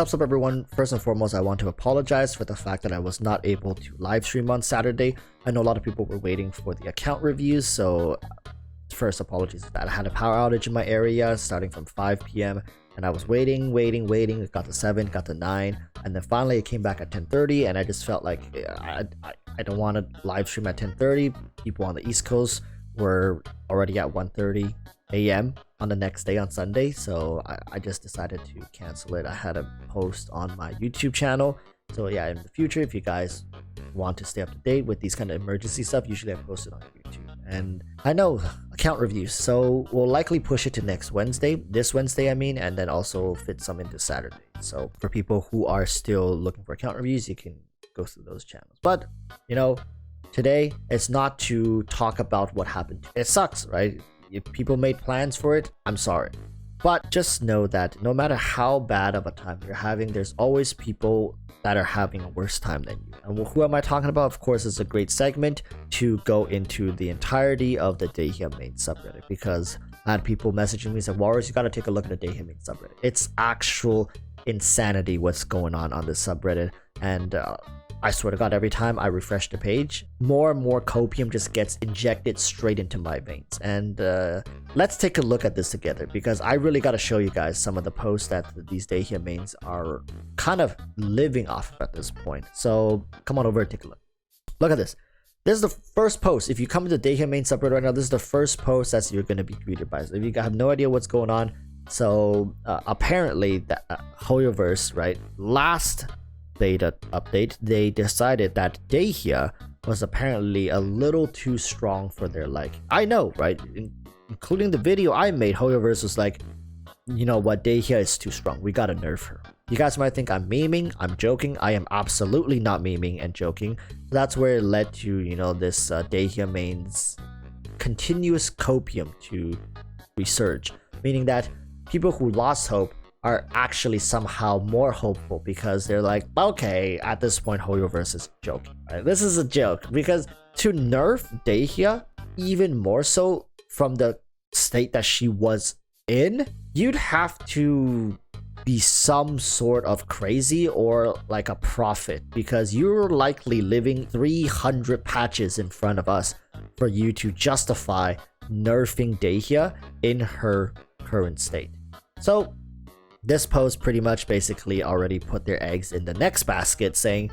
Sup everyone, first and foremost I want to apologize for the fact that I was not able to live stream on Saturday. I know a lot of people were waiting for the account reviews, so first apologies for that. I had a power outage in my area starting from 5 p.m. and I was waiting. It got to 7, got to 9, and then finally it came back at 10:30, and I just felt like I don't want to live stream at 10:30. People on the East Coast were already at 1:30 a.m. on the next day on Sunday, so I just decided to cancel it. I had a post on my YouTube channel, so yeah, in the future if you guys want to stay up to date with these kind of emergency stuff, usually I post it on YouTube. And I know account reviews, so we'll likely push it to next Wednesday, this Wednesday I mean, and then also fit some into Saturday. So for people who are still looking for account reviews, you can go through those channels. But you know, today it's not to talk about what happened. It sucks, right? If people made plans for it, I'm sorry. But just know that no matter how bad of a time you're having, there's always people that are having a worse time than you. And who am I talking about? Of course, it's a great segment to go into the entirety of the Dehya Mains subreddit, because I had people messaging me saying, Walrus, you gotta take a look at the Dehya Mains subreddit. It's actual insanity what's going on this subreddit. And I swear to God, every time I refresh the page, more and more copium just gets injected straight into my veins. And let's take a look at this together, because I really got to show you guys some of the posts that these Dehya Mains are kind of living off of at this point. So come on over and take a look. Look at this. This is the first post. If you come to the Dehya Mains subreddit right now, this is the first post that you're going to be greeted by. So if you have no idea what's going on, so apparently that wvae, right, last beta update, they decided that Dehya was apparently a little too strong for their liking. I know, right? Including the video I made, wvae was like, you know what, Dehya is too strong. We gotta nerf her. You guys might think I'm memeing, I'm joking. I am absolutely not memeing and joking. That's where it led to, you know, this Dehya Mains continuous copium to resurge, meaning that people who lost hope are actually somehow more hopeful, because they're like, okay, at this point wvae is joking, right? This is a joke, because to nerf Dehya even more so from the state that she was in, you'd have to be some sort of crazy or like a prophet, because you're likely living 300 patches in front of us for you to justify nerfing Dehya in her current state. So this post pretty much basically already put their eggs in the next basket, saying,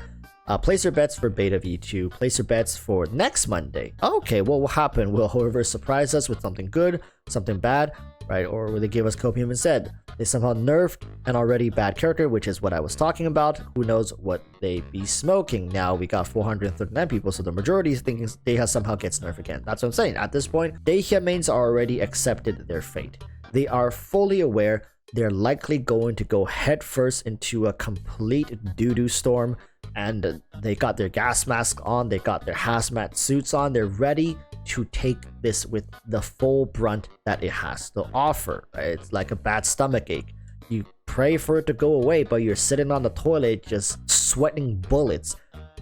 place your bets for beta v2, place your bets for next Monday. Okay, what will happen? Will whoever surprise us with something good, something bad, right? Or will they give us copium instead? They somehow nerfed an already bad character, which is what I was talking about. Who knows what they be smoking? Now we got 439 people, so the majority is thinking Dehya somehow gets nerfed again. That's what I'm saying. At this point, Dehya Mains are already accepted their fate. They are fully aware they're likely going to go headfirst into a complete doo-doo storm, and they got their gas mask on, they got their hazmat suits on, they're ready to take this with the full brunt that it has to offer, right? It's like a bad stomach ache. You pray for it to go away, but you're sitting on the toilet just sweating bullets,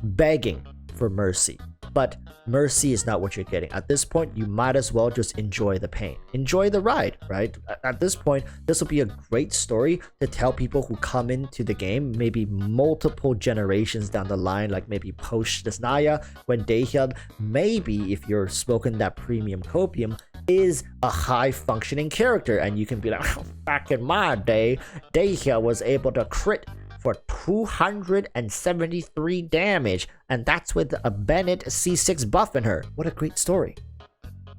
begging for mercy. But mercy is not what you're getting. At this point, you might as well just enjoy the pain. Enjoy the ride, right? At this point, this will be a great story to tell people who come into the game, maybe multiple generations down the line, like maybe post this Naya, when Dehya, maybe if you're smoking that premium copium, is a high functioning character, and you can be like, back in my day, Dehya was able to crit for 273 damage, and that's with a Bennett C6 buff in her. What a great story.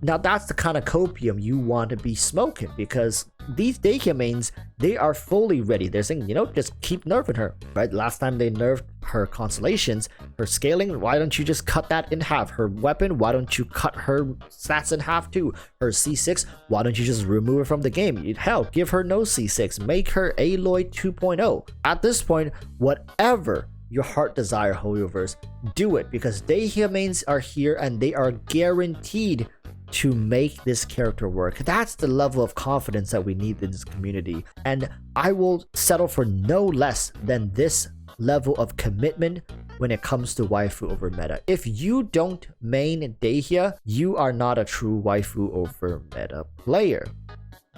Now that's the kind of copium you want to be smoking, because these Dehya Mains, they are fully ready. They're saying, you know, just keep nerfing her, right? Last time they nerfed her constellations, her scaling, why don't you just cut that in half? Her weapon, why don't you cut her stats in half too? Her C6, why don't you just remove her from the game? Hell, give her no C6, make her Aloy 2.0. At this point, whatever your heart desire, wvae, do it, because Dehya Mains are here and they are guaranteed to make this character work. That's the level of confidence that we need in this community, and I will settle for no less than this level of commitment when it comes to waifu over meta. If you don't main Dehya, you are not a true waifu over meta player.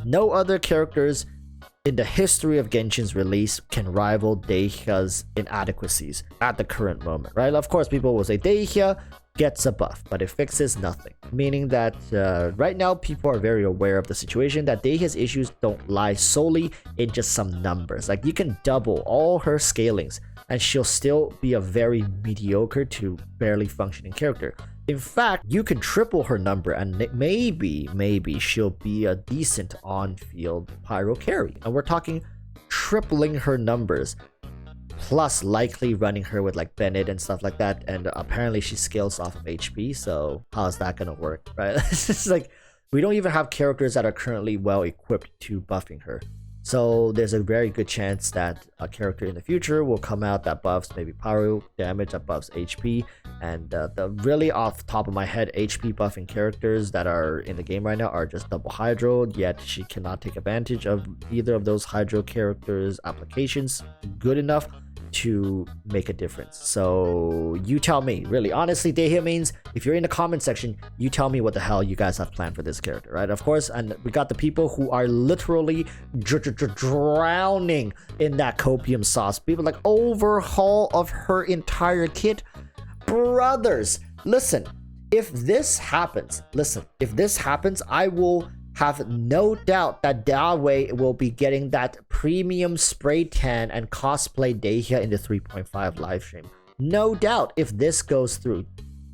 No other characters in the history of Genshin's release can rival Dehya's inadequacies at the current moment, right? Of course, people will say Dehya gets a buff, but it fixes nothing. Meaning that right now, people are very aware of the situation that Dehya's issues don't lie solely in just some numbers. Like, you can double all her scalings, and she'll still be a very mediocre to barely functioning character. In fact, you can triple her number and maybe she'll be a decent on-field pyro carry. And we're talking tripling her numbers, plus likely running her with like Bennett and stuff like that. And apparently she scales off of HP, so how's that gonna work, right? It's just like, we don't even have characters that are currently well equipped to buffing her. So there's a very good chance that a character in the future will come out that buffs maybe pyro damage, that buffs HP, and the really off the top of my head HP buffing characters that are in the game right now are just double hydro, yet she cannot take advantage of either of those hydro characters applications good enough to make a difference. So you tell me, really honestly, Dehya Mains, if you're in the comment section, you tell me what the hell you guys have planned for this character, right? Of course, and we got the people who are literally drowning in that copium sauce. People like, overhaul of her entire kit. Brothers, listen, if this happens, I will have no doubt that wvae will be getting that premium spray tan and cosplay Dehya in the 3.5 live stream. No doubt if this goes through.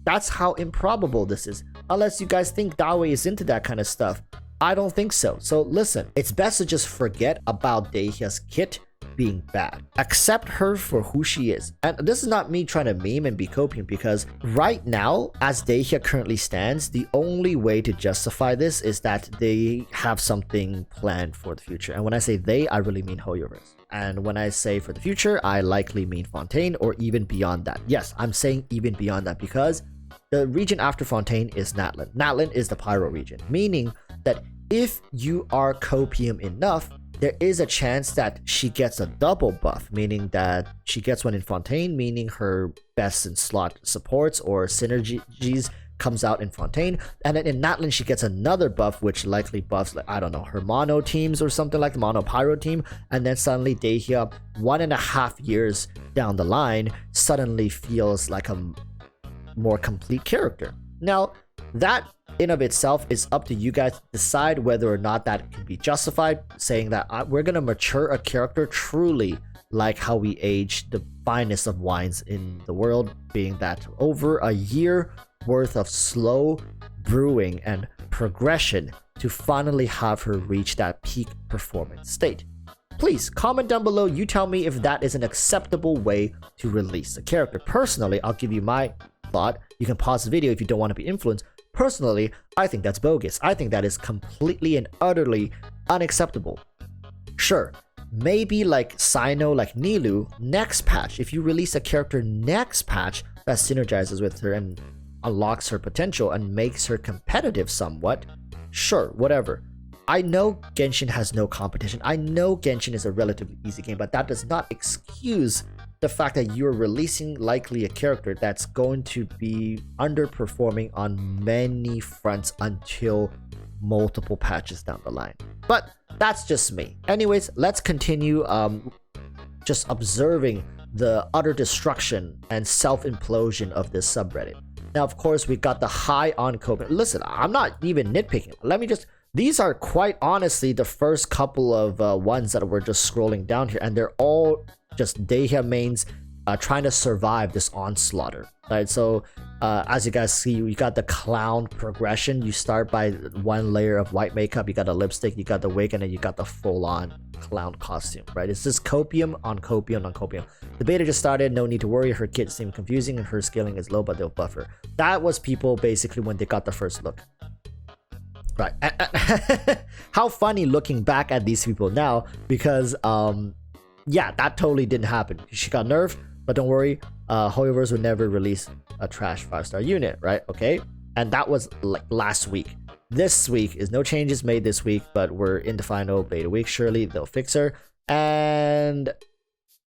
That's how improbable this is. Unless you guys think wvae is into that kind of stuff. I don't think so. So listen, it's best to just forget about Dehya's kit being bad. Accept her for who she is. And this is not me trying to meme and be copium, because right now, as Dehya currently stands, the only way to justify this is that they have something planned for the future. And when I say they, I really mean wvae. And when I say for the future, I likely mean Fontaine or even beyond that. Yes, I'm saying even beyond that, because the region after Fontaine is Natlan. Natlan is the pyro region, meaning that if you are copium enough, there is a chance that she gets a double buff, meaning that she gets one in Fontaine, meaning her best in slot supports or synergies comes out in Fontaine, and then in Natlan she gets another buff, which likely buffs, like, I don't know, her mono teams or something like the mono pyro team, and then suddenly Dehya, 1.5 years down the line, suddenly feels like a more complete character. Now, that in of itself is up to you guys to decide whether or not that can be justified, saying that we're going to mature a character truly like how we age the finest of wines in the world, being that over a year worth of slow brewing and progression to finally have her reach that peak performance state. Please comment down below, you tell me if that is an acceptable way to release the character. Personally, I'll give you my thought. You can pause the video if you don't want to be influenced. Personally, I think that's bogus. I think that is completely and utterly unacceptable. Sure, maybe like Sino, like Nilu, next patch, if you release a character next patch that synergizes with her and unlocks her potential and makes her competitive somewhat, sure, whatever. I know Genshin has no competition. I know Genshin is a relatively easy game, but that does not excuse the fact that you're releasing likely a character that's going to be underperforming on many fronts until multiple patches down the line. But that's just me. Anyways, let's continue just observing the utter destruction and self-implosion of this subreddit. Now, of course, we got the high on Copen. Listen, I'm not even nitpicking. Let me just... These are quite honestly the first couple of ones that we're just scrolling down here, and they're all just Dehya Mains trying to survive this onslaught. Right, so as you guys see, you got the clown progression. You start by one layer of white makeup, you got a lipstick, you got the wig, and then you got the full-on clown costume. Right, it's just copium on copium on copium. The beta just started, no need to worry. Her kit seemed confusing and her scaling is low, but they'll buff her. That was people basically when they got the first look. Right. How funny looking back at these people now, because yeah, that totally didn't happen. She got nerfed, but don't worry, wvae would never release a trash 5-star unit, right? Okay, and that was like last week. This week is no changes made this week, but we're in the final beta week. Surely they'll fix her, and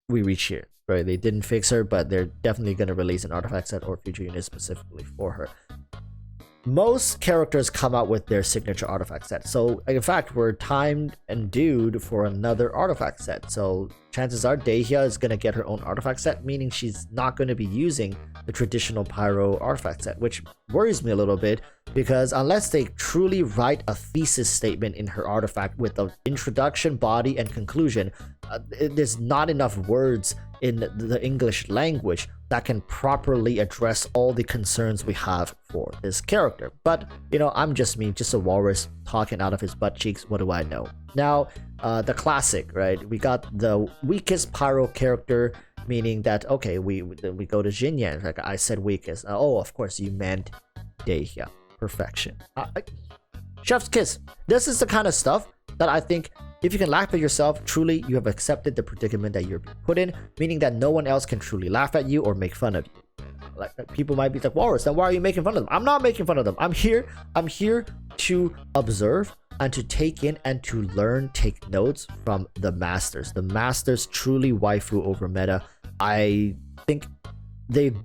we reach here. Right, they didn't fix her, but they're definitely going to release an artifact set or future unit specifically for her. most characters come out with their signature artifact set. So in fact, we're timed and due for another artifact set. So chances are Dehya is going to get her own artifact set, meaning she's not going to be using the traditional pyro artifact set, which worries me a little bit, because unless they truly write a thesis statement in her artifact with the introduction, body, and conclusion, there's not enough words in the English language that can properly address all the concerns we have for this character. But, you know, I'm just me, just a walrus talking out of his butt cheeks. What do I know? Now, the classic, right? We got the weakest pyro character, meaning that, okay, we go to Jinyan. Like I said weakest. Oh, of course, you meant Dehya. Perfection. Chef's kiss. This is the kind of stuff that I think, if you can laugh at yourself, truly you have accepted the predicament that you're being put in, meaning that no one else can truly laugh at you or make fun of you. Like people might be like, Walrus, then why are you making fun of them? I'm not making fun of them. I'm here to observe and to take in and to learn, take notes from the masters. The masters truly waifu over meta. I think they've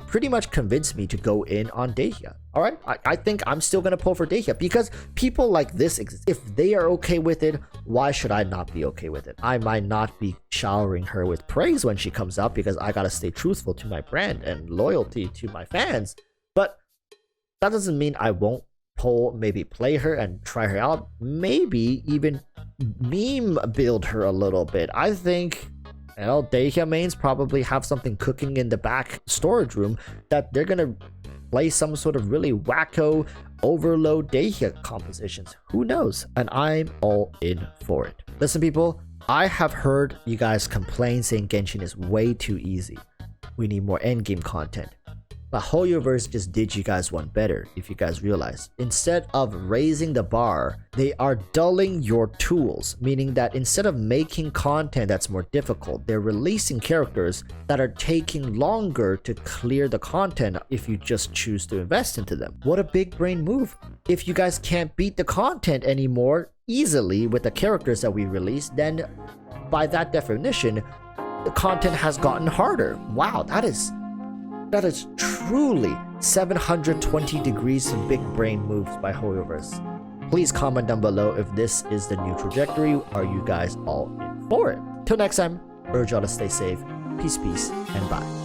pretty much convinced me to go in on Dehya. All right, I think I'm still gonna pull for Dehya because people like this exist. If they are okay with it, why should I not be okay with it? I might not be showering her with praise when she comes out because I gotta stay truthful to my brand and loyalty to my fans. But that doesn't mean I won't maybe play her and try her out. Maybe even meme build her a little bit. I think, you know, Dehya mains probably have something cooking in the back storage room that they're gonna play some sort of really wacko overload Dehya compositions. Who knows? And I'm all in for it. Listen, people, I have heard you guys complain saying Genshin is way too easy. We need more endgame content. But wvae just did you guys one better, if you guys realize. Instead of raising the bar, they are dulling your tools, meaning that instead of making content that's more difficult, they're releasing characters that are taking longer to clear the content if you just choose to invest into them. What a big brain move. If you guys can't beat the content anymore easily with the characters that we release, then by that definition, the content has gotten harder. Wow, that is truly 720 degrees of big brain moves by wvae. Please comment down below if this is the new trajectory. Are you guys all in for it? Till next time, urge y'all to stay safe. Peace, and bye.